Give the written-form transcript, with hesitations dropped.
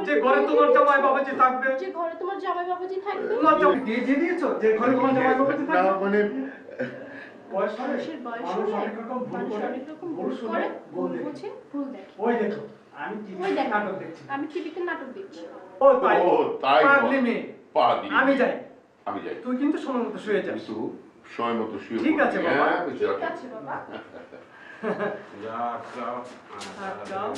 যে ঘরে তোমার জামাই বাবাজি থাকবে, যে ঘরে তোমার জামাই বাবাজি থাকবে, তোমার জামাই দিয়ে দিয়েছো যে ঘরে তোমার জামাই বাবাজি থাকবে। না মানে মানুষের বয়স হলে মানুষ অনেক রকম ভুল করে, ভুল বুঝে ভুল দেখে। ওই দেখো আমি টিভিতে নাটক দেখছি, আমি টিভিতে নাটক দেখছি। ও তাই পাগলি মেয়ে, পাগলি আমি যাই, আমি যাই, তুই কিন্তু সময় মতো শুয়ে যাস। কিন্তু সময় মতো শুয়ে ঠিক আছে বাবা, ঠিক আছে বাবা। যাও